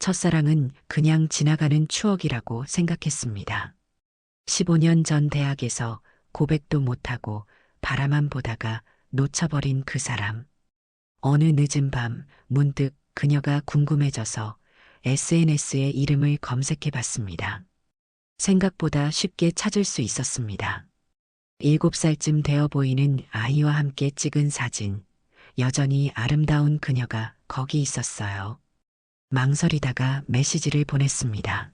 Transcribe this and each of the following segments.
첫사랑은 그냥 지나가는 추억이라고 생각했습니다. 15년 전 대학에서 고백도 못하고 바라만 보다가 놓쳐버린 그 사람. 어느 늦은 밤 문득 그녀가 궁금해져서 SNS에 이름을 검색해 봤습니다. 생각보다 쉽게 찾을 수 있었습니다. 7살쯤 되어 보이는 아이와 함께 찍은 사진. 여전히 아름다운 그녀가 거기 있었어요. 망설이다가 메시지를 보냈습니다.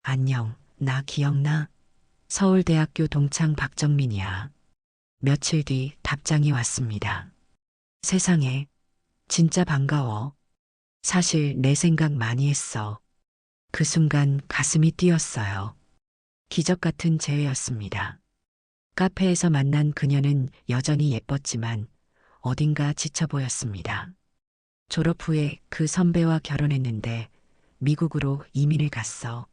안녕, 나 기억나? 서울대학교 동창 박정민이야. 며칠 뒤 답장이 왔습니다. 세상에, 진짜 반가워. 사실 내 생각 많이 했어. 그 순간 가슴이 뛰었어요. 기적 같은 재회였습니다. 카페에서 만난 그녀는 여전히 예뻤지만 어딘가 지쳐 보였습니다. 졸업 후에 그 선배와 결혼했는데 미국으로 이민을 갔어.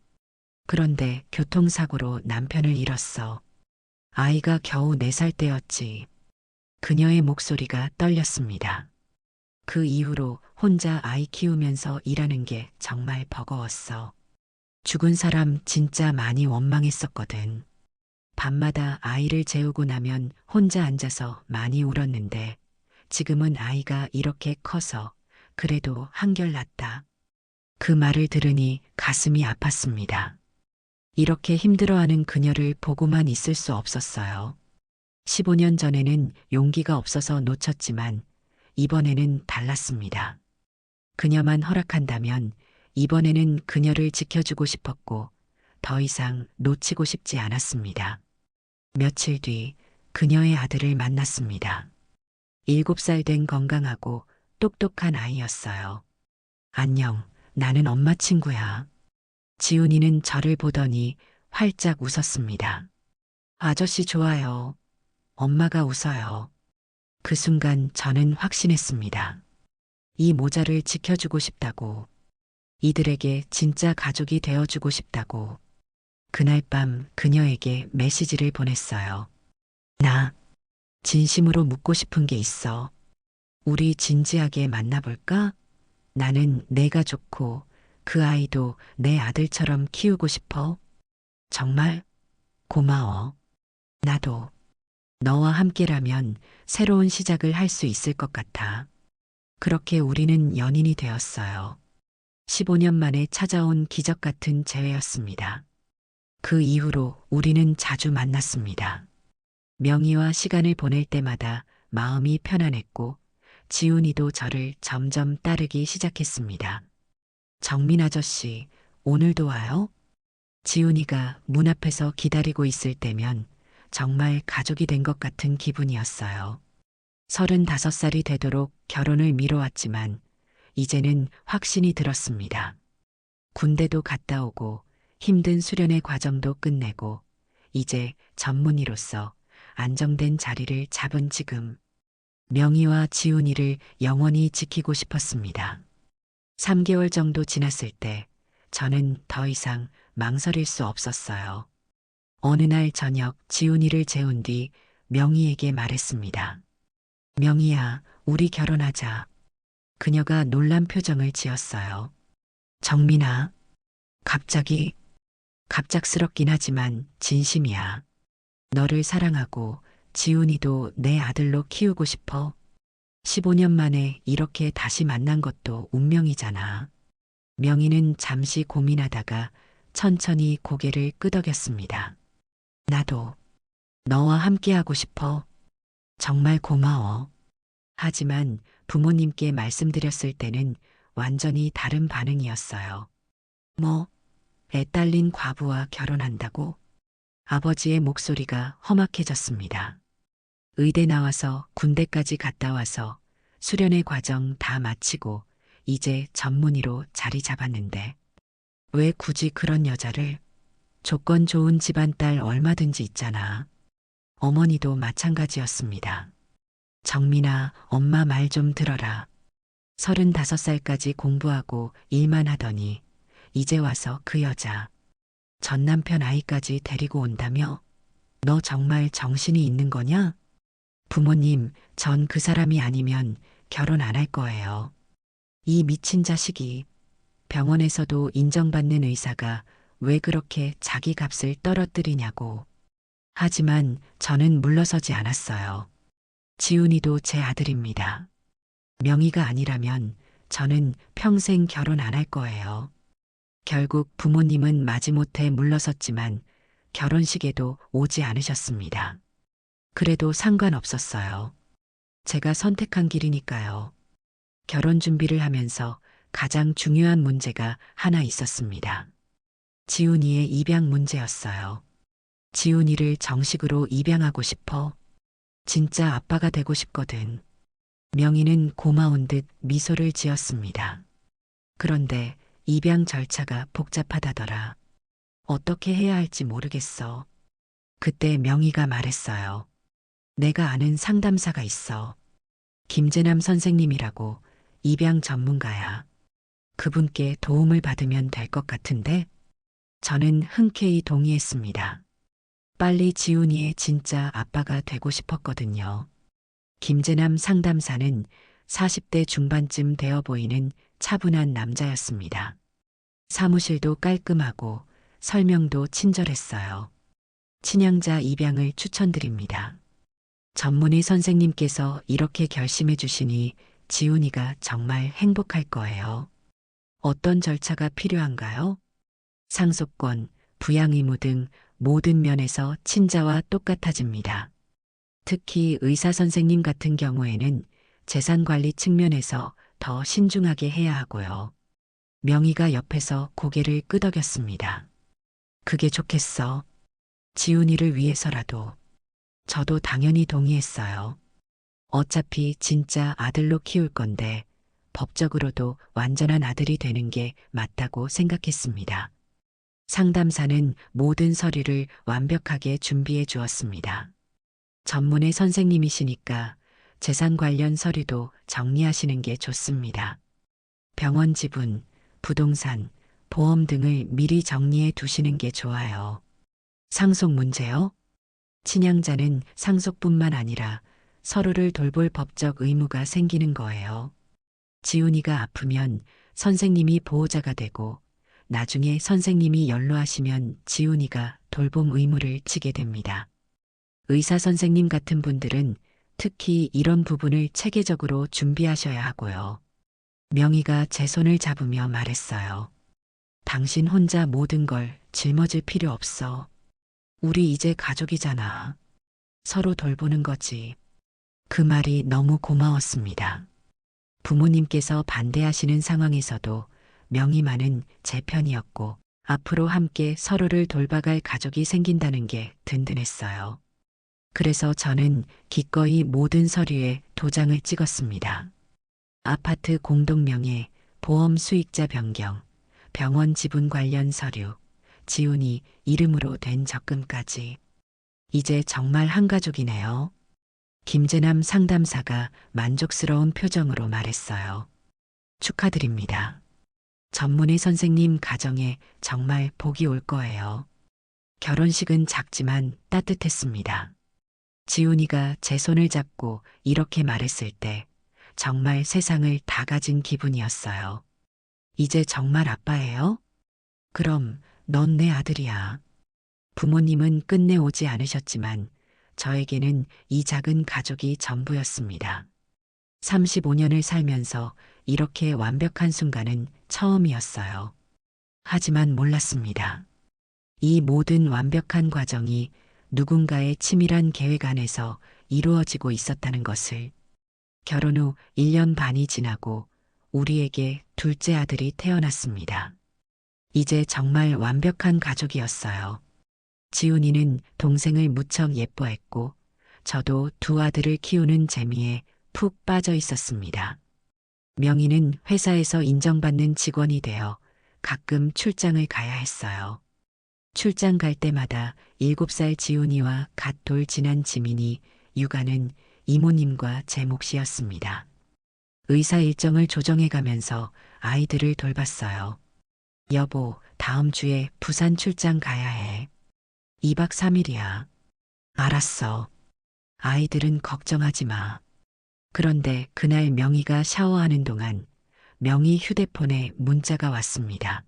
그런데 교통사고로 남편을 잃었어. 아이가 겨우 4살 때였지. 그녀의 목소리가 떨렸습니다. 그 이후로 혼자 아이 키우면서 일하는 게 정말 버거웠어. 죽은 사람 진짜 많이 원망했었거든. 밤마다 아이를 재우고 나면 혼자 앉아서 많이 울었는데 지금은 아이가 이렇게 커서 그래도 한결 낫다. 그 말을 들으니 가슴이 아팠습니다. 이렇게 힘들어하는 그녀를 보고만 있을 수 없었어요. 15년 전에는 용기가 없어서 놓쳤지만 이번에는 달랐습니다. 그녀만 허락한다면 이번에는 그녀를 지켜주고 싶었고 더 이상 놓치고 싶지 않았습니다. 며칠 뒤 그녀의 아들을 만났습니다. 7살 된 건강하고 똑똑한 아이였어요. 안녕, 나는 엄마 친구야. 지훈이는 저를 보더니 활짝 웃었습니다. 아저씨 좋아요. 엄마가 웃어요. 그 순간 저는 확신했습니다. 이 모자를 지켜주고 싶다고. 이들에게 진짜 가족이 되어주고 싶다고. 그날 밤 그녀에게 메시지를 보냈어요. 나 진심으로 묻고 싶은 게 있어. 우리 진지하게 만나볼까? 나는 내가 좋고 그 아이도 내 아들처럼 키우고 싶어. 정말 고마워. 나도 너와 함께라면 새로운 시작을 할 수 있을 것 같아. 그렇게 우리는 연인이 되었어요. 15년 만에 찾아온 기적 같은 재회였습니다. 그 이후로 우리는 자주 만났습니다. 명희와 시간을 보낼 때마다 마음이 편안했고 지훈이도 저를 점점 따르기 시작했습니다. 정민 아저씨, 오늘도 와요? 지훈이가 문 앞에서 기다리고 있을 때면 정말 가족이 된 것 같은 기분이었어요. 35살이 되도록 결혼을 미뤄왔지만 이제는 확신이 들었습니다. 군대도 갔다 오고 힘든 수련의 과정도 끝내고 이제 전문의로서 안정된 자리를 잡은 지금 명희와 지훈이를 영원히 지키고 싶었습니다. 3개월 정도 지났을 때 저는 더 이상 망설일 수 없었어요. 어느 날 저녁 지훈이를 재운 뒤 명희에게 말했습니다. 명희야, 우리 결혼하자. 그녀가 놀란 표정을 지었어요. 정민아, 갑자기, 갑작스럽긴 하지만 진심이야. 너를 사랑하고 지훈이도 내 아들로 키우고 싶어. 15년 만에 이렇게 다시 만난 것도 운명이잖아. 명희는 잠시 고민하다가 천천히 고개를 끄덕였습니다. 나도 너와 함께하고 싶어. 정말 고마워. 하지만 부모님께 말씀드렸을 때는 완전히 다른 반응이었어요. 뭐, 애 딸린 과부와 결혼한다고? 아버지의 목소리가 험악해졌습니다. 의대 나와서 군대까지 갔다 와서 수련의 과정 다 마치고 이제 전문의로 자리 잡았는데 왜 굳이 그런 여자를? 조건 좋은 집안 딸 얼마든지 있잖아. 어머니도 마찬가지였습니다. 정민아, 엄마 말 좀 들어라. 35살까지 공부하고 일만 하더니 이제 와서 그 여자. 전 남편 아이까지 데리고 온다며? 너 정말 정신이 있는 거냐? 부모님, 전 그 사람이 아니면 결혼 안 할 거예요. 이 미친 자식이. 병원에서도 인정받는 의사가 왜 그렇게 자기 값을 떨어뜨리냐고. 하지만 저는 물러서지 않았어요. 지훈이도 제 아들입니다. 명의가 아니라면 저는 평생 결혼 안 할 거예요. 결국 부모님은 마지못해 물러섰지만 결혼식에도 오지 않으셨습니다. 그래도 상관없었어요. 제가 선택한 길이니까요. 결혼 준비를 하면서 가장 중요한 문제가 하나 있었습니다. 지훈이의 입양 문제였어요. 지훈이를 정식으로 입양하고 싶어. 진짜 아빠가 되고 싶거든. 명희는 고마운 듯 미소를 지었습니다. 그런데 입양 절차가 복잡하다더라. 어떻게 해야 할지 모르겠어. 그때 명희가 말했어요. 내가 아는 상담사가 있어. 김재남 선생님이라고 입양 전문가야. 그분께 도움을 받으면 될 것 같은데? 저는 흔쾌히 동의했습니다. 빨리 지훈이의 진짜 아빠가 되고 싶었거든요. 김재남 상담사는 40대 중반쯤 되어 보이는 차분한 남자였습니다. 사무실도 깔끔하고 설명도 친절했어요. 친양자 입양을 추천드립니다. 전문의 선생님께서 이렇게 결심해 주시니 지훈이가 정말 행복할 거예요. 어떤 절차가 필요한가요? 상속권, 부양 의무 등 모든 면에서 친자와 똑같아집니다. 특히 의사 선생님 같은 경우에는 재산 관리 측면에서 더 신중하게 해야 하고요. 명희가 옆에서 고개를 끄덕였습니다. 그게 좋겠어. 지훈이를 위해서라도. 저도 당연히 동의했어요. 어차피 진짜 아들로 키울 건데 법적으로도 완전한 아들이 되는 게 맞다고 생각했습니다. 상담사는 모든 서류를 완벽하게 준비해 주었습니다. 전문의 선생님이시니까 재산 관련 서류도 정리하시는 게 좋습니다. 병원 지분, 부동산, 보험 등을 미리 정리해 두시는 게 좋아요. 상속 문제요? 친양자는 상속뿐만 아니라 서로를 돌볼 법적 의무가 생기는 거예요. 지훈이가 아프면 선생님이 보호자가 되고 나중에 선생님이 연로하시면 지훈이가 돌봄 의무를 지게 됩니다. 의사 선생님 같은 분들은 특히 이런 부분을 체계적으로 준비하셔야 하고요. 명희가 제 손을 잡으며 말했어요. 당신 혼자 모든 걸 짊어질 필요 없어. 우리 이제 가족이잖아. 서로 돌보는 거지. 그 말이 너무 고마웠습니다. 부모님께서 반대하시는 상황에서도 명희만은 제 편이었고 앞으로 함께 서로를 돌봐갈 가족이 생긴다는 게 든든했어요. 그래서 저는 기꺼이 모든 서류에 도장을 찍었습니다. 아파트 공동명의, 보험 수익자 변경, 병원 지분 관련 서류, 지훈이 이름으로 된 적금까지. 이제 정말 한 가족이네요. 김재남 상담사가 만족스러운 표정으로 말했어요. 축하드립니다. 전문의 선생님 가정에 정말 복이 올 거예요. 결혼식은 작지만 따뜻했습니다. 지훈이가 제 손을 잡고 이렇게 말했을 때 정말 세상을 다 가진 기분이었어요. 이제 정말 아빠예요? 그럼 넌 내 아들이야. 부모님은 끝내 오지 않으셨지만 저에게는 이 작은 가족이 전부였습니다. 35년을 살면서 이렇게 완벽한 순간은 처음이었어요. 하지만 몰랐습니다. 이 모든 완벽한 과정이 누군가의 치밀한 계획 안에서 이루어지고 있었다는 것을. 결혼 후 1년 반이 지나고 우리에게 둘째 아들이 태어났습니다. 이제 정말 완벽한 가족이었어요. 지훈이는 동생을 무척 예뻐했고 저도 두 아들을 키우는 재미에 푹 빠져 있었습니다. 명희는 회사에서 인정받는 직원이 되어 가끔 출장을 가야 했어요. 출장 갈 때마다 7살 지훈이와 갓 돌 지난 지민이 육아는 이모님과 제 몫이었습니다. 의사 일정을 조정해가면서 아이들을 돌봤어요. 여보, 다음 주에 부산 출장 가야 해. 2박 3일이야. 알았어. 아이들은 걱정하지 마. 그런데 그날 명희가 샤워하는 동안 명의 휴대폰에 문자가 왔습니다.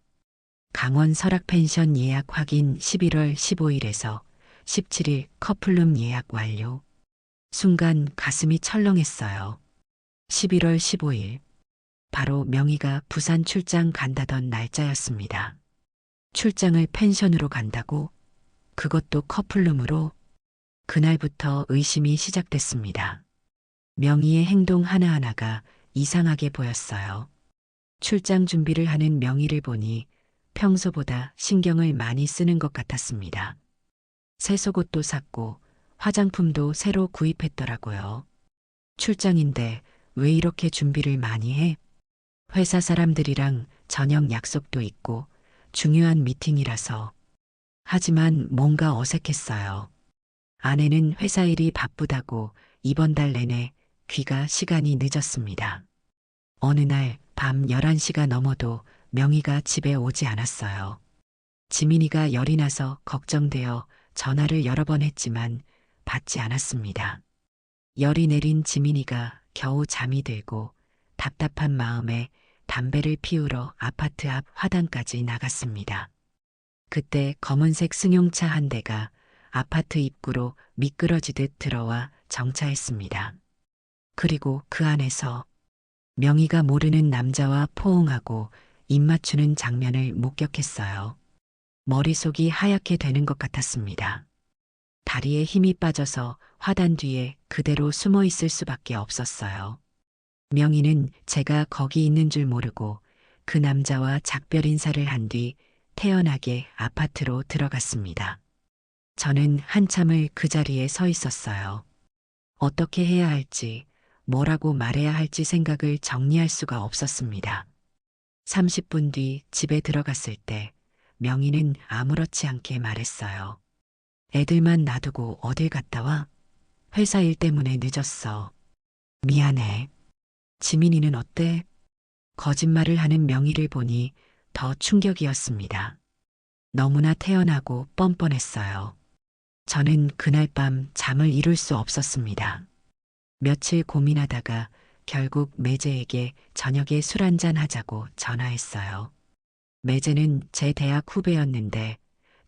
강원 설악펜션 예약 확인 11월 15일에서 17일 커플룸 예약 완료. 순간 가슴이 철렁했어요. 11월 15일. 바로 명희가 부산 출장 간다던 날짜였습니다. 출장을 펜션으로 간다고? 그것도 커플룸으로? 그날부터 의심이 시작됐습니다. 명희의 행동 하나하나가 이상하게 보였어요. 출장 준비를 하는 명희를 보니 평소보다 신경을 많이 쓰는 것 같았습니다. 새 속옷도 샀고 화장품도 새로 구입했더라고요. 출장인데 왜 이렇게 준비를 많이 해? 회사 사람들이랑 저녁 약속도 있고 중요한 미팅이라서. 하지만 뭔가 어색했어요. 아내는 회사 일이 바쁘다고 이번 달 내내 귀가 시간이 늦었습니다. 어느 날 밤 11시가 넘어도 명희가 집에 오지 않았어요. 지민이가 열이 나서 걱정되어 전화를 여러 번 했지만 받지 않았습니다. 열이 내린 지민이가 겨우 잠이 들고 답답한 마음에 담배를 피우러 아파트 앞 화단까지 나갔습니다. 그때 검은색 승용차 한 대가 아파트 입구로 미끄러지듯 들어와 정차했습니다. 그리고 그 안에서 명희가 모르는 남자와 포옹하고 입 맞추는 장면을 목격했어요. 머릿속이 하얗게 되는 것 같았습니다. 다리에 힘이 빠져서 화단 뒤에 그대로 숨어 있을 수밖에 없었어요. 명희는 제가 거기 있는 줄 모르고 그 남자와 작별 인사를 한 뒤 태연하게 아파트로 들어갔습니다. 저는 한참을 그 자리에 서 있었어요. 어떻게 해야 할지, 뭐라고 말해야 할지 생각을 정리할 수가 없었습니다. 30분 뒤 집에 들어갔을 때 명희는 아무렇지 않게 말했어요. 애들만 놔두고 어딜 갔다 와? 회사 일 때문에 늦었어. 미안해. 지민이는 어때? 거짓말을 하는 명희를 보니 더 충격이었습니다. 너무나 태연하고 뻔뻔했어요. 저는 그날 밤 잠을 이룰 수 없었습니다. 며칠 고민하다가 결국 매제에게 저녁에 술 한잔 하자고 전화했어요. 매제는 제 대학 후배였는데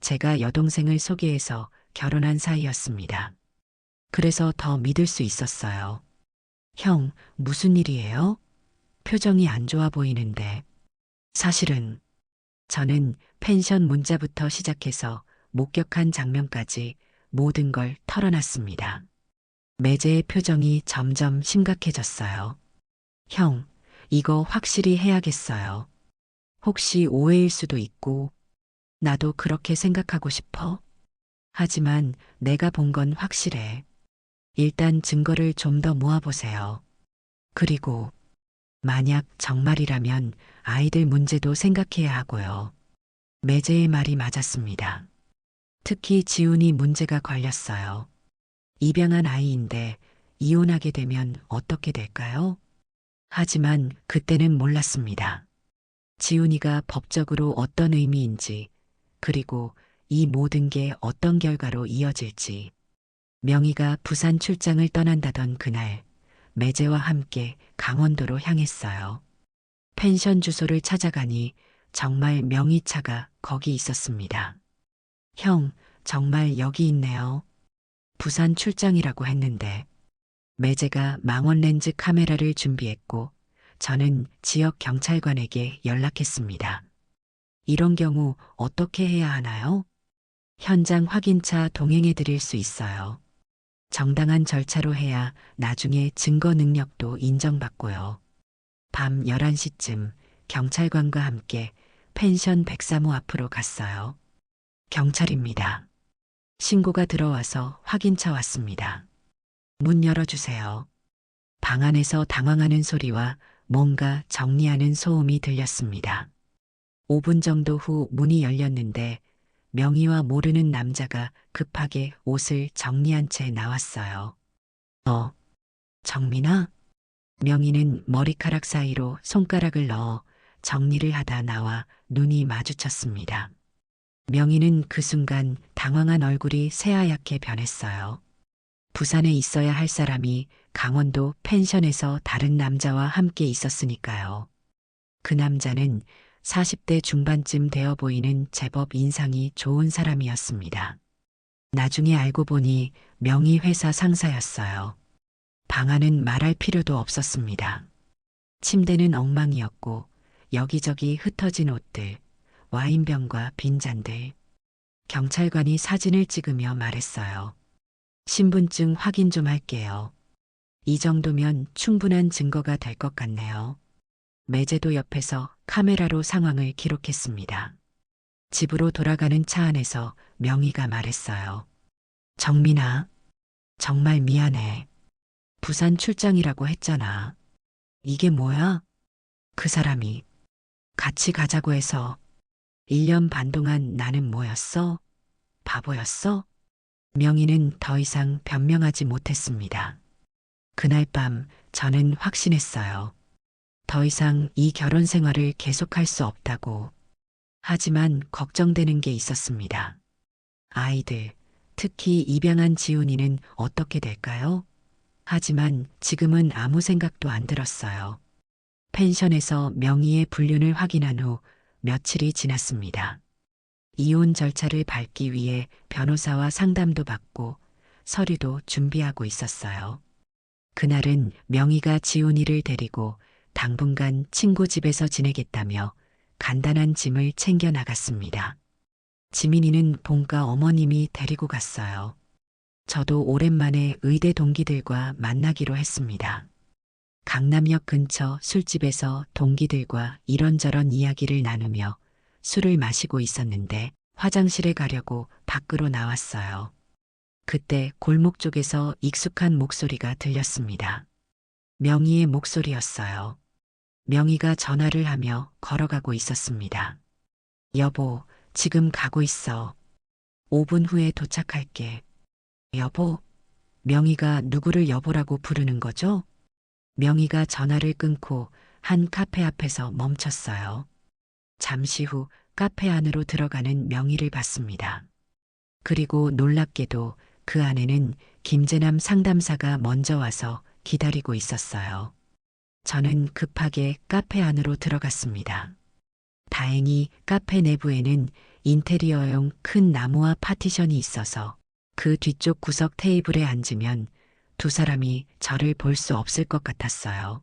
제가 여동생을 소개해서 결혼한 사이였습니다. 그래서 더 믿을 수 있었어요. 형, 무슨 일이에요? 표정이 안 좋아 보이는데. 사실은 저는 펜션 문자부터 시작해서 목격한 장면까지 모든 걸 털어놨습니다. 매제의 표정이 점점 심각해졌어요. 형, 이거 확실히 해야겠어요. 혹시 오해일 수도 있고, 나도 그렇게 생각하고 싶어. 하지만 내가 본 건 확실해. 일단 증거를 좀 더 모아보세요. 그리고 만약 정말이라면 아이들 문제도 생각해야 하고요. 매제의 말이 맞았습니다. 특히 지훈이 문제가 걸렸어요. 입양한 아이인데 이혼하게 되면 어떻게 될까요? 하지만 그때는 몰랐습니다. 지훈이가 법적으로 어떤 의미인지, 그리고 이 모든 게 어떤 결과로 이어질지. 명희가 부산 출장을 떠난다던 그날, 매제와 함께 강원도로 향했어요. 펜션 주소를 찾아가니 정말 명희 차가 거기 있었습니다. 형, 정말 여기 있네요. 부산 출장이라고 했는데. 매제가 망원 렌즈 카메라를 준비했고 저는 지역 경찰관에게 연락했습니다. 이런 경우 어떻게 해야 하나요? 현장 확인차 동행해 드릴 수 있어요. 정당한 절차로 해야 나중에 증거 능력도 인정받고요. 밤 11시쯤 경찰관과 함께 펜션 103호 앞으로 갔어요. 경찰입니다. 신고가 들어와서 확인차 왔습니다. 문 열어주세요. 방 안에서 당황하는 소리와 뭔가 정리하는 소음이 들렸습니다. 5분 정도 후 문이 열렸는데 명희와 모르는 남자가 급하게 옷을 정리한 채 나왔어요. 정민아? 명희는 머리카락 사이로 손가락을 넣어 정리를 하다 나와 눈이 마주쳤습니다. 명희는 그 순간 당황한 얼굴이 새하얗게 변했어요. 부산에 있어야 할 사람이 강원도 펜션에서 다른 남자와 함께 있었으니까요. 그 남자는 40대 중반쯤 되어 보이는 제법 인상이 좋은 사람이었습니다. 나중에 알고 보니 명의 회사 상사였어요. 방안은 말할 필요도 없었습니다. 침대는 엉망이었고 여기저기 흩어진 옷들, 와인병과 빈잔들. 경찰관이 사진을 찍으며 말했어요. 신분증 확인 좀 할게요. 이 정도면 충분한 증거가 될 것 같네요. 매제도 옆에서 카메라로 상황을 기록했습니다. 집으로 돌아가는 차 안에서 명희가 말했어요. 정민아, 정말 미안해. 부산 출장이라고 했잖아. 이게 뭐야? 그 사람이 같이 가자고 해서 1년 반 동안 나는 뭐였어? 바보였어? 명희는 더 이상 변명하지 못했습니다. 그날 밤 저는 확신했어요. 더 이상 이 결혼 생활을 계속할 수 없다고. 하지만 걱정되는 게 있었습니다. 아이들, 특히 입양한 지훈이는 어떻게 될까요? 하지만 지금은 아무 생각도 안 들었어요. 펜션에서 명의의 불륜을 확인한 후 며칠이 지났습니다. 이혼 절차를 밟기 위해 변호사와 상담도 받고 서류도 준비하고 있었어요. 그날은 명의가 지훈이를 데리고 당분간 친구 집에서 지내겠다며 간단한 짐을 챙겨 나갔습니다. 지민이는 본가 어머님이 데리고 갔어요. 저도 오랜만에 의대 동기들과 만나기로 했습니다. 강남역 근처 술집에서 동기들과 이런저런 이야기를 나누며 술을 마시고 있었는데 화장실에 가려고 밖으로 나왔어요. 그때 골목 쪽에서 익숙한 목소리가 들렸습니다. 명희의 목소리였어요. 명희가 전화를 하며 걸어가고 있었습니다. 여보, 지금 가고 있어. 5분 후에 도착할게. 여보, 명희가 누구를 여보라고 부르는 거죠? 명희가 전화를 끊고 한 카페 앞에서 멈췄어요. 잠시 후 카페 안으로 들어가는 명희를 봤습니다. 그리고 놀랍게도 그 안에는 김재남 상담사가 먼저 와서 기다리고 있었어요. 저는 급하게 카페 안으로 들어갔습니다. 다행히 카페 내부에는 인테리어용 큰 나무와 파티션이 있어서 그 뒤쪽 구석 테이블에 앉으면 두 사람이 저를 볼 수 없을 것 같았어요.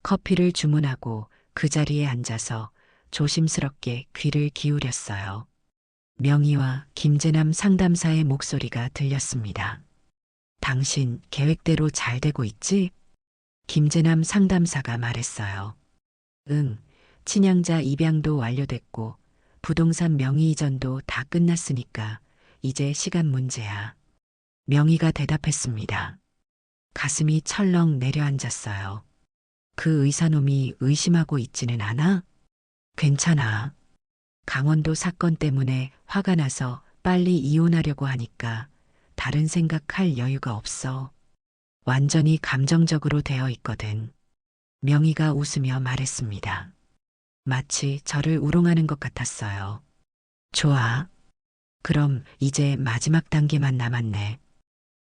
커피를 주문하고 그 자리에 앉아서 조심스럽게 귀를 기울였어요. 명희와 김재남 상담사의 목소리가 들렸습니다. 당신 계획대로 잘 되고 있지? 김재남 상담사가 말했어요. 응, 친양자 입양도 완료됐고 부동산 명의 이전도 다 끝났으니까 이제 시간 문제야. 명희가 대답했습니다. 가슴이 철렁 내려앉았어요. 그 의사놈이 의심하고 있지는 않아? 괜찮아. 강원도 사건 때문에 화가 나서 빨리 이혼하려고 하니까 다른 생각할 여유가 없어. 완전히 감정적으로 되어 있거든. 명희가 웃으며 말했습니다. 마치 저를 우롱하는 것 같았어요. 좋아. 그럼 이제 마지막 단계만 남았네.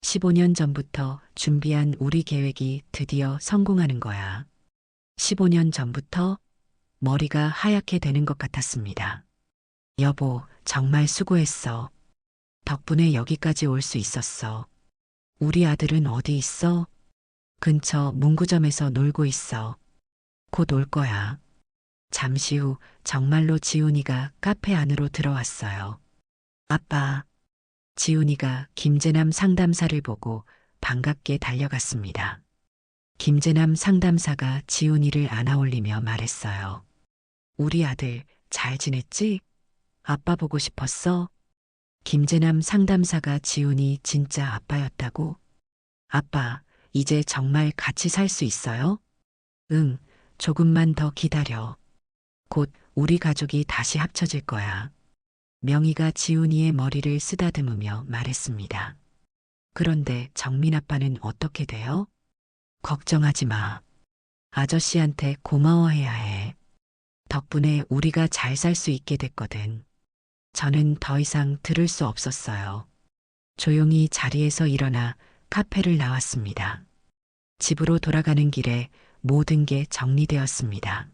15년 전부터 준비한 우리 계획이 드디어 성공하는 거야. 15년 전부터 머리가 하얗게 되는 것 같았습니다. 여보, 정말 수고했어. 덕분에 여기까지 올 수 있었어. 우리 아들은 어디 있어? 근처 문구점에서 놀고 있어. 곧 올 거야. 잠시 후 정말로 지훈이가 카페 안으로 들어왔어요. 아빠. 지훈이가 김재남 상담사를 보고 반갑게 달려갔습니다. 김재남 상담사가 지훈이를 안아올리며 말했어요. 우리 아들 잘 지냈지? 아빠 보고 싶었어? 김재남 상담사가 지훈이 진짜 아빠였다고? 아빠, 이제 정말 같이 살 수 있어요? 응, 조금만 더 기다려. 곧 우리 가족이 다시 합쳐질 거야. 명희가 지훈이의 머리를 쓰다듬으며 말했습니다. 그런데 정민 아빠는 어떻게 돼요? 걱정하지 마. 아저씨한테 고마워해야 해. 덕분에 우리가 잘 살 수 있게 됐거든. 저는 더 이상 들을 수 없었어요. 조용히 자리에서 일어나 카페를 나왔습니다. 집으로 돌아가는 길에 모든 게 정리되었습니다.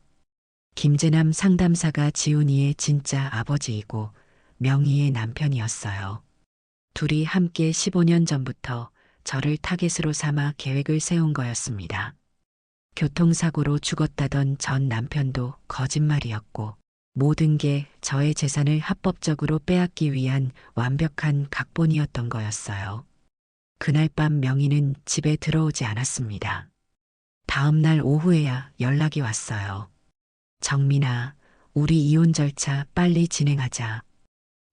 김재남 상담사가 지훈이의 진짜 아버지이고 명희의 남편이었어요. 둘이 함께 15년 전부터 저를 타겟으로 삼아 계획을 세운 거였습니다. 교통사고로 죽었다던 전 남편도 거짓말이었고 모든 게 저의 재산을 합법적으로 빼앗기 위한 완벽한 각본이었던 거였어요. 그날 밤 명희는 집에 들어오지 않았습니다. 다음 날 오후에야 연락이 왔어요. 정민아, 우리 이혼 절차 빨리 진행하자.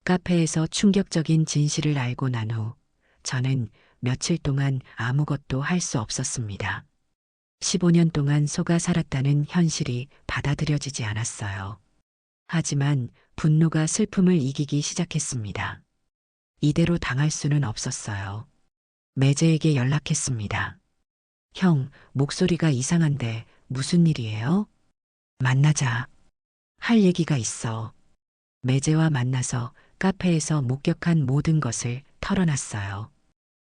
카페에서 충격적인 진실을 알고 난 후 저는 며칠 동안 아무것도 할 수 없었습니다. 15년 동안 속아 살았다는 현실이 받아들여지지 않았어요. 하지만 분노가 슬픔을 이기기 시작했습니다. 이대로 당할 수는 없었어요. 매제에게 연락했습니다. 형, 목소리가 이상한데 무슨 일이에요? 만나자. 할 얘기가 있어. 매제와 만나서 카페에서 목격한 모든 것을 털어놨어요.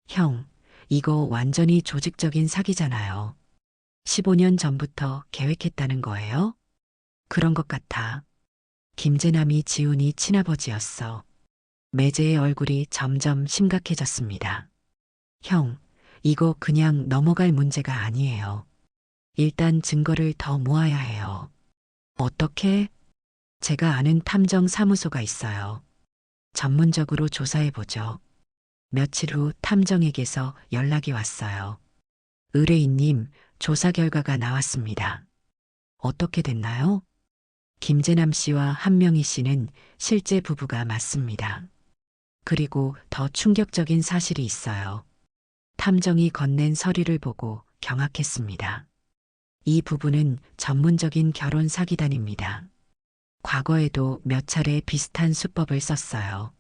형, 이거 완전히 조직적인 사기잖아요. 15년 전부터 계획했다는 거예요? 그런 것 같아. 김재남이 지훈이 친아버지였어. 매제의 얼굴이 점점 심각해졌습니다. 형, 이거 그냥 넘어갈 문제가 아니에요. 일단 증거를 더 모아야 해요. 어떻게? 제가 아는 탐정 사무소가 있어요. 전문적으로 조사해보죠. 며칠 후 탐정에게서 연락이 왔어요. 의뢰인님, 조사 결과가 나왔습니다. 어떻게 됐나요? 김재남 씨와 한명희 씨는 실제 부부가 맞습니다. 그리고 더 충격적인 사실이 있어요. 탐정이 건넨 서류를 보고 경악했습니다. 이 부부는 전문적인 결혼 사기단입니다. 과거에도 몇 차례 비슷한 수법을 썼어요.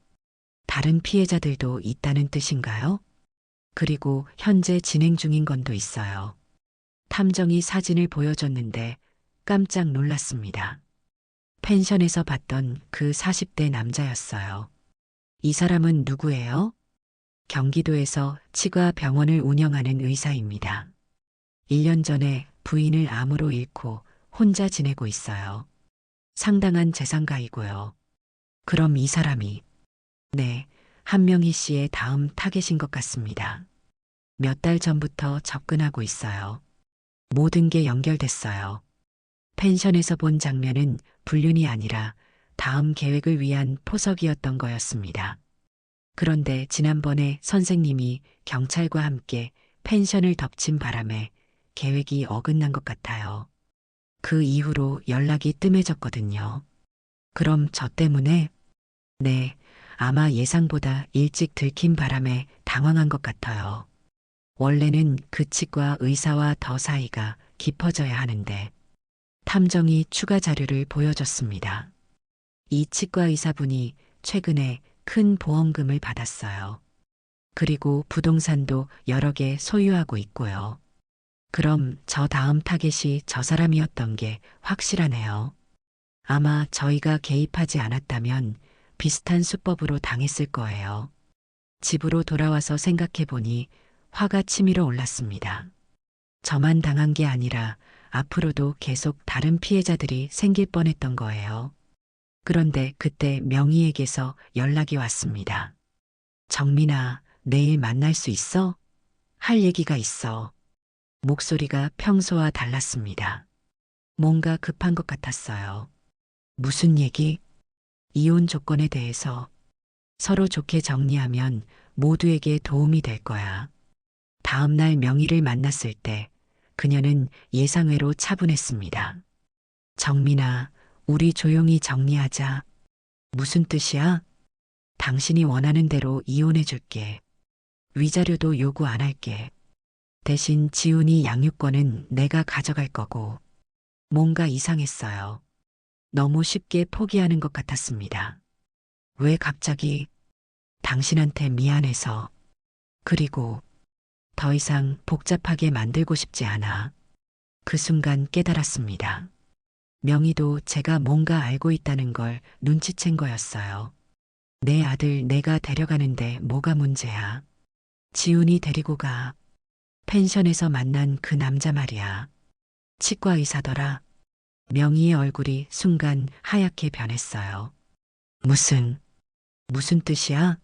다른 피해자들도 있다는 뜻인가요? 그리고 현재 진행 중인 건도 있어요. 탐정이 사진을 보여줬는데 깜짝 놀랐습니다. 펜션에서 봤던 그 40대 남자였어요. 이 사람은 누구예요? 경기도에서 치과 병원을 운영하는 의사입니다. 1년 전에 부인을 암으로 잃고 혼자 지내고 있어요. 상당한 재산가이고요. 그럼 이 사람이, 네, 한명희 씨의 다음 타겟인 것 같습니다. 몇 달 전부터 접근하고 있어요. 모든 게 연결됐어요. 펜션에서 본 장면은 불륜이 아니라 다음 계획을 위한 포석이었던 거였습니다. 그런데 지난번에 선생님이 경찰과 함께 펜션을 덮친 바람에 계획이 어긋난 것 같아요. 그 이후로 연락이 뜸해졌거든요. 그럼 저 때문에? 네, 아마 예상보다 일찍 들킨 바람에 당황한 것 같아요. 원래는 그 치과 의사와 더 사이가 깊어져야 하는데 탐정이 추가 자료를 보여줬습니다. 이 치과 의사분이 최근에 큰 보험금을 받았어요. 그리고 부동산도 여러 개 소유하고 있고요. 그럼 저 다음 타겟이 저 사람이었던 게 확실하네요. 아마 저희가 개입하지 않았다면 비슷한 수법으로 당했을 거예요. 집으로 돌아와서 생각해 보니 화가 치밀어 올랐습니다. 저만 당한 게 아니라 앞으로도 계속 다른 피해자들이 생길 뻔했던 거예요. 그런데 그때 명희에게서 연락이 왔습니다. 정민아, 내일 만날 수 있어? 할 얘기가 있어. 목소리가 평소와 달랐습니다. 뭔가 급한 것 같았어요. 무슨 얘기? 이혼 조건에 대해서 서로 좋게 정리하면 모두에게 도움이 될 거야. 다음 날 명희를 만났을 때 그녀는 예상외로 차분했습니다. 정민아, 우리 조용히 정리하자. 무슨 뜻이야? 당신이 원하는 대로 이혼해 줄게. 위자료도 요구 안 할게. 대신 지훈이 양육권은 내가 가져갈 거고. 뭔가 이상했어요. 너무 쉽게 포기하는 것 같았습니다. 왜 갑자기? 당신한테 미안해서. 그리고 더 이상 복잡하게 만들고 싶지 않아. 그 순간 깨달았습니다. 명희도 제가 뭔가 알고 있다는 걸 눈치챈 거였어요. 내 아들 내가 데려가는데 뭐가 문제야. 지훈이 데리고 가. 펜션에서 만난 그 남자 말이야. 치과 의사더라. 명희의 얼굴이 순간 하얗게 변했어요. 무슨 뜻이야?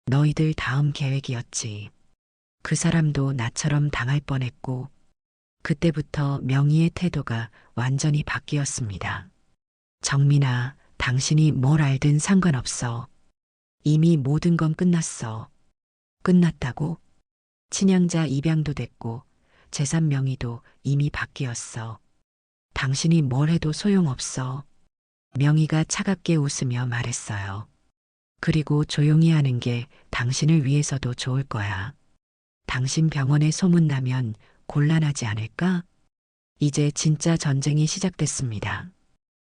너희들 다음 계획이었지. 그 사람도 나처럼 당할 뻔했고, 그때부터 명희의 태도가 완전히 바뀌었습니다. 정민아, 당신이 뭘 알든 상관없어. 이미 모든 건 끝났어. 끝났다고? 친양자 입양도 됐고, 재산 명의도 이미 바뀌었어. 당신이 뭘 해도 소용없어. 명희가 차갑게 웃으며 말했어요. 그리고 조용히 하는 게 당신을 위해서도 좋을 거야. 당신 병원에 소문나면 곤란하지 않을까? 이제 진짜 전쟁이 시작됐습니다.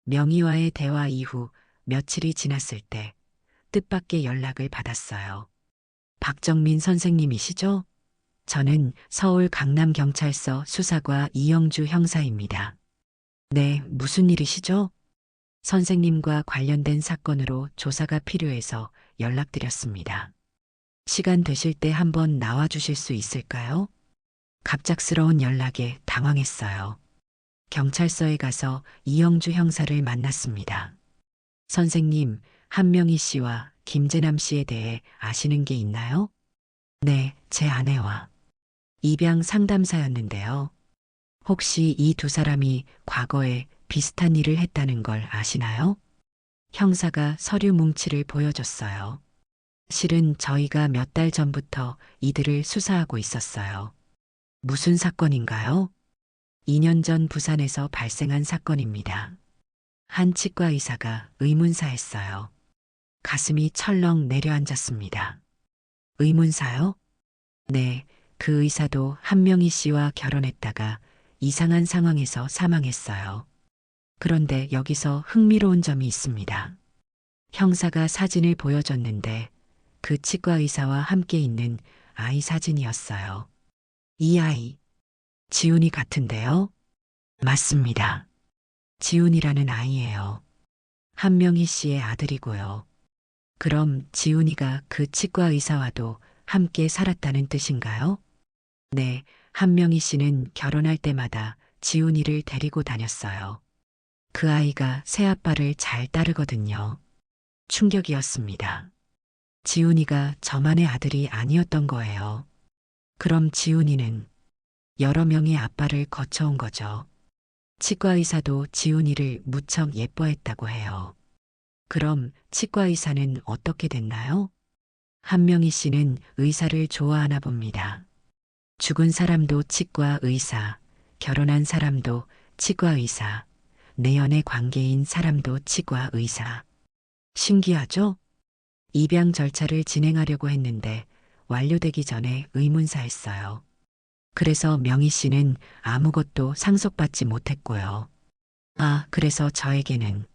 명희와의 대화 이후 며칠이 지났을 때 뜻밖의 연락을 받았어요. 박정민 선생님이시죠? 저는 서울 강남경찰서 수사과 이영주 형사입니다. 네, 무슨 일이시죠? 선생님과 관련된 사건으로 조사가 필요해서 연락드렸습니다. 시간 되실 때 한번 나와 주실 수 있을까요? 갑작스러운 연락에 당황했어요. 경찰서에 가서 이영주 형사를 만났습니다. 선생님, 한명희 씨와 김재남 씨에 대해 아시는 게 있나요? 네, 제 아내와 입양 상담사였는데요. 혹시 이 두 사람이 과거에 비슷한 일을 했다는 걸 아시나요? 형사가 서류 뭉치를 보여줬어요. 실은 저희가 몇 달 전부터 이들을 수사하고 있었어요. 무슨 사건인가요? 2년 전 부산에서 발생한 사건입니다. 한 치과 의사가 의문사했어요. 가슴이 철렁 내려앉았습니다. 의문사요? 네, 그 의사도 한명희 씨와 결혼했다가 이상한 상황에서 사망했어요. 그런데 여기서 흥미로운 점이 있습니다. 형사가 사진을 보여줬는데 그 치과 의사와 함께 있는 아이 사진이었어요. 이 아이, 지훈이 같은데요? 맞습니다. 지훈이라는 아이예요. 한명희 씨의 아들이고요. 그럼 지훈이가 그 치과 의사와도 함께 살았다는 뜻인가요? 네, 한명희 씨는 결혼할 때마다 지훈이를 데리고 다녔어요. 그 아이가 새아빠를 잘 따르거든요. 충격이었습니다. 지훈이가 저만의 아들이 아니었던 거예요. 그럼 지훈이는 여러 명의 아빠를 거쳐온 거죠. 치과 의사도 지훈이를 무척 예뻐했다고 해요. 그럼 치과 의사는 어떻게 됐나요? 한명희 씨는 의사를 좋아하나 봅니다. 죽은 사람도 치과 의사, 결혼한 사람도 치과 의사, 내연의 관계인 사람도 치과 의사. 신기하죠? 입양 절차를 진행하려고 했는데 완료되기 전에 의문사했어요. 그래서 명희 씨는 아무것도 상속받지 못했고요. 아, 그래서 저에게는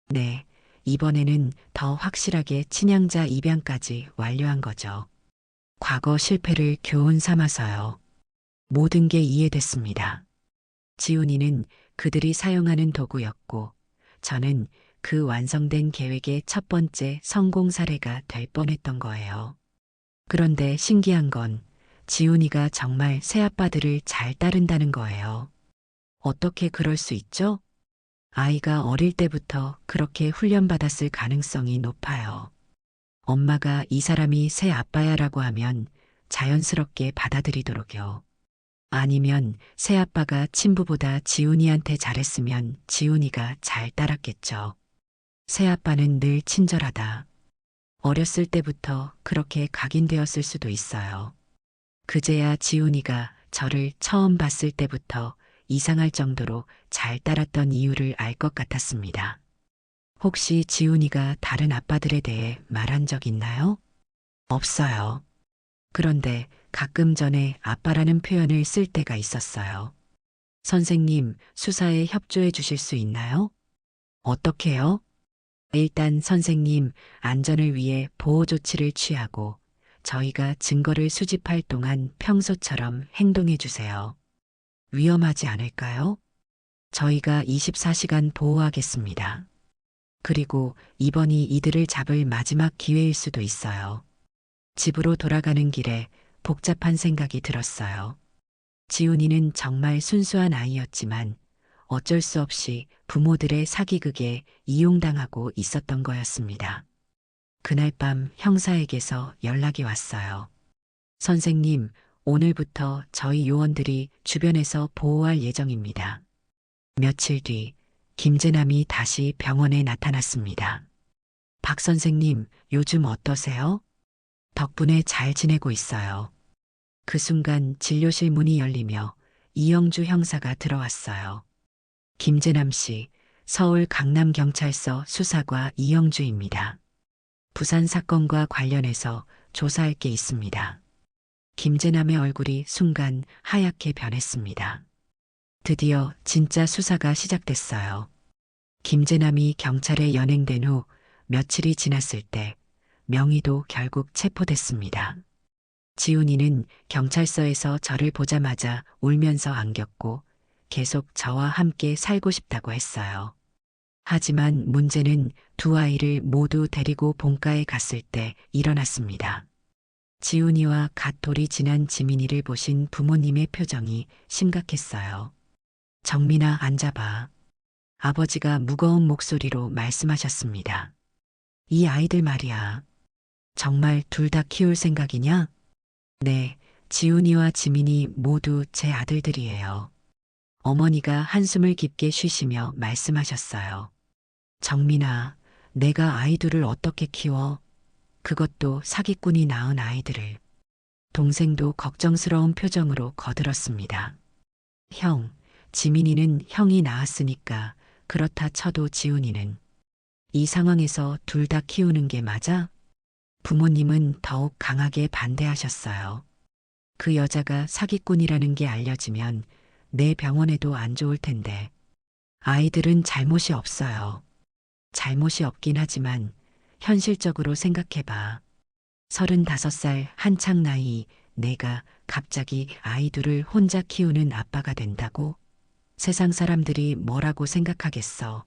네, 이번에는 더 확실하게 친양자 입양까지 완료한 거죠. 과거 실패를 교훈 삼아서요. 모든 게 이해됐습니다. 지훈이는 그들이 사용하는 도구였고, 저는 그 완성된 계획의 첫 번째 성공 사례가 될 뻔했던 거예요. 그런데 신기한 건 지훈이가 정말 새아빠들을 잘 따른다는 거예요. 어떻게 그럴 수 있죠? 아이가 어릴 때부터 그렇게 훈련받았을 가능성이 높아요. 엄마가 이 사람이 새 아빠야라고 하면 자연스럽게 받아들이도록요. 아니면 새 아빠가 친부보다 지훈이한테 잘했으면 지훈이가 잘 따랐겠죠. 새 아빠는 늘 친절하다. 어렸을 때부터 그렇게 각인되었을 수도 있어요. 그제야 지훈이가 저를 처음 봤을 때부터 이상할 정도로 잘 따랐던 이유를 알 것 같았습니다. 혹시 지훈이가 다른 아빠들에 대해 말한 적 있나요? 없어요. 그런데 가끔 전에 아빠라는 표현을 쓸 때가 있었어요. 선생님, 수사에 협조해 주실 수 있나요? 어떻게요? 일단 선생님, 안전을 위해 보호 조치를 취하고 저희가 증거를 수집할 동안 평소처럼 행동해 주세요. 위험하지 않을까요? 저희가 24시간 보호하겠습니다. 그리고 이번이 이들을 잡을 마지막 기회일 수도 있어요. 집으로 돌아가는 길에 복잡한 생각이 들었어요. 지훈이는 정말 순수한 아이였지만 어쩔 수 없이 부모들의 사기극에 이용당하고 있었던 거였습니다. 그날 밤 형사에게서 연락이 왔어요. 선생님, 오늘부터 저희 요원들이 주변에서 보호할 예정입니다. 며칠 뒤 김재남이 다시 병원에 나타났습니다. 박 선생님, 요즘 어떠세요? 덕분에 잘 지내고 있어요. 그 순간 진료실 문이 열리며 이영주 형사가 들어왔어요. 김재남 씨, 서울 강남경찰서 수사과 이영주입니다. 부산 사건과 관련해서 조사할 게 있습니다. 김재남의 얼굴이 순간 하얗게 변했습니다. 드디어 진짜 수사가 시작됐어요. 김재남이 경찰에 연행된 후 며칠이 지났을 때 명의도 결국 체포됐습니다. 지훈이는 경찰서에서 저를 보자마자 울면서 안겼고 계속 저와 함께 살고 싶다고 했어요. 하지만 문제는 두 아이를 모두 데리고 본가에 갔을 때 일어났습니다. 지훈이와 갓돌이 지난 지민이를 보신 부모님의 표정이 심각했어요. 정민아, 앉아봐. 아버지가 무거운 목소리로 말씀하셨습니다. 이 아이들 말이야. 정말 둘 다 키울 생각이냐? 네, 지훈이와 지민이 모두 제 아들들이에요. 어머니가 한숨을 깊게 쉬시며 말씀하셨어요. 정민아, 내가 아이들을 어떻게 키워? 그것도 사기꾼이 낳은 아이들을. 동생도 걱정스러운 표정으로 거들었습니다. 형, 지민이는 형이 낳았으니까 그렇다 쳐도 지훈이는. 이 상황에서 둘 다 키우는 게 맞아? 부모님은 더욱 강하게 반대하셨어요. 그 여자가 사기꾼이라는 게 알려지면 내 병원에도 안 좋을 텐데. 아이들은 잘못이 없어요. 잘못이 없긴 하지만 현실적으로 생각해봐. 35살 한창 나이 내가 갑자기 아이들을 혼자 키우는 아빠가 된다고? 세상 사람들이 뭐라고 생각하겠어.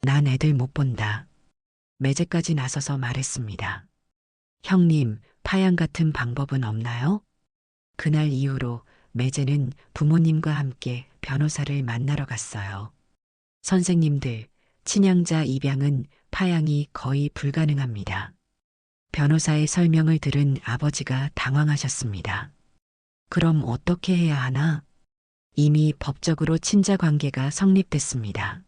난 애들 못 본다. 매제까지 나서서 말했습니다. 형님, 파양 같은 방법은 없나요? 그날 이후로 매제는 부모님과 함께 변호사를 만나러 갔어요. 선생님들, 친양자 입양은 파양이 거의 불가능합니다. 변호사의 설명을 들은 아버지가 당황하셨습니다. 그럼 어떻게 해야 하나? 이미 법적으로 친자 관계가 성립됐습니다.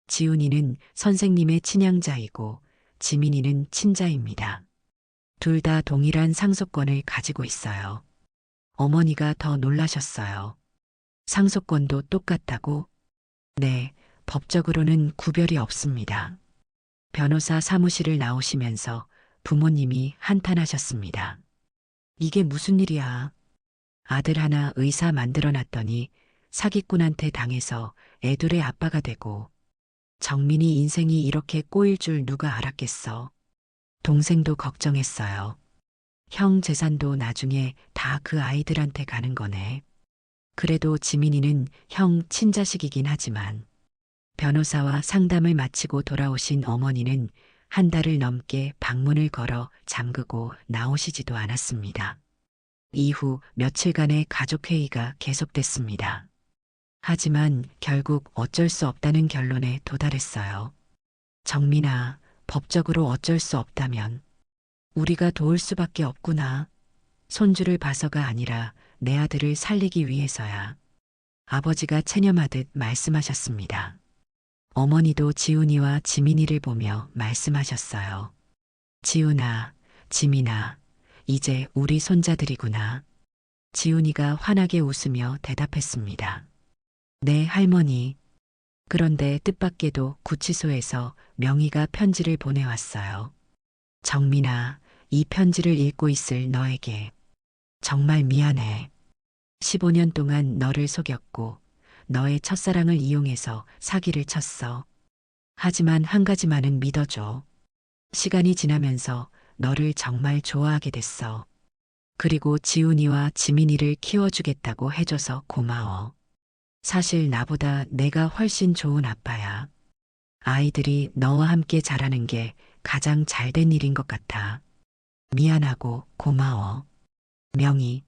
지훈이는 선생님의 친양자이고 지민이는 친자입니다. 둘 다 동일한 상속권을 가지고 있어요. 어머니가 더 놀라셨어요. 상속권도 똑같다고? 네, 법적으로는 구별이 없습니다. 변호사 사무실을 나오시면서 부모님이 한탄하셨습니다. 이게 무슨 일이야? 아들 하나 의사 만들어놨더니 사기꾼한테 당해서 애둘의 아빠가 되고 정민이 인생이 이렇게 꼬일 줄 누가 알았겠어. 동생도 걱정했어요. 형 재산도 나중에 다 그 아이들한테 가는 거네. 그래도 지민이는 형 친자식이긴 하지만 변호사와 상담을 마치고 돌아오신 어머니는 한 달을 넘게 방문을 걸어 잠그고 나오시지도 않았습니다. 이후 며칠간의 가족회의가 계속됐습니다. 하지만 결국 어쩔 수 없다는 결론에 도달했어요. 정민아, 법적으로 어쩔 수 없다면 우리가 도울 수밖에 없구나. 손주를 봐서가 아니라 내 아들을 살리기 위해서야. 아버지가 체념하듯 말씀하셨습니다. 어머니도 지훈이와 지민이를 보며 말씀하셨어요. 지훈아, 지민아, 이제 우리 손자들이구나. 지훈이가 환하게 웃으며 대답했습니다. 네, 할머니. 그런데 뜻밖에도 구치소에서 명의가 편지를 보내왔어요. 정민아, 이 편지를 읽고 있을 너에게 정말 미안해. 15년 동안 너를 속였고 너의 첫사랑을 이용해서 사기를 쳤어. 하지만 한 가지만은 믿어줘. 시간이 지나면서 너를 정말 좋아하게 됐어. 그리고 지훈이와 지민이를 키워주겠다고 해줘서 고마워. 사실 나보다 내가 훨씬 좋은 아빠야. 아이들이 너와 함께 자라는 게 가장 잘된 일인 것 같아. 미안하고 고마워. 명희.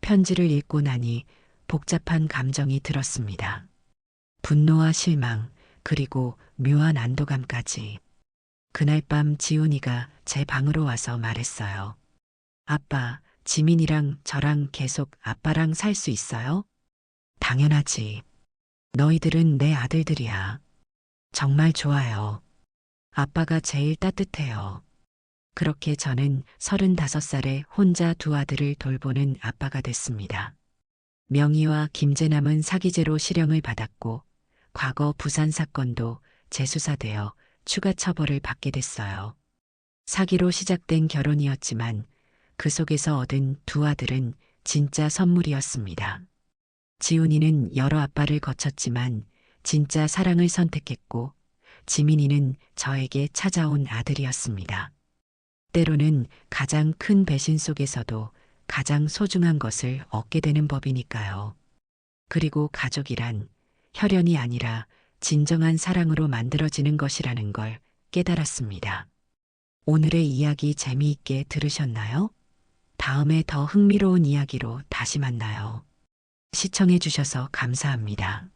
편지를 읽고 나니 복잡한 감정이 들었습니다. 분노와 실망, 그리고 묘한 안도감까지. 그날 밤 지훈이가 제 방으로 와서 말했어요. 아빠, 지민이랑 저랑 계속 아빠랑 살 수 있어요? 당연하지. 너희들은 내 아들들이야. 정말 좋아요. 아빠가 제일 따뜻해요. 그렇게 저는 35살에 혼자 두 아들을 돌보는 아빠가 됐습니다. 명희와 김재남은 사기죄로 실형을 받았고, 과거 부산 사건도 재수사되어 추가 처벌을 받게 됐어요. 사기로 시작된 결혼이었지만 그 속에서 얻은 두 아들은 진짜 선물이었습니다. 지훈이는 여러 아빠를 거쳤지만 진짜 사랑을 선택했고, 지민이는 저에게 찾아온 아들이었습니다. 때로는 가장 큰 배신 속에서도 가장 소중한 것을 얻게 되는 법이니까요. 그리고 가족이란 혈연이 아니라 진정한 사랑으로 만들어지는 것이라는 걸 깨달았습니다. 오늘의 이야기 재미있게 들으셨나요? 다음에 더 흥미로운 이야기로 다시 만나요. 시청해 주셔서 감사합니다.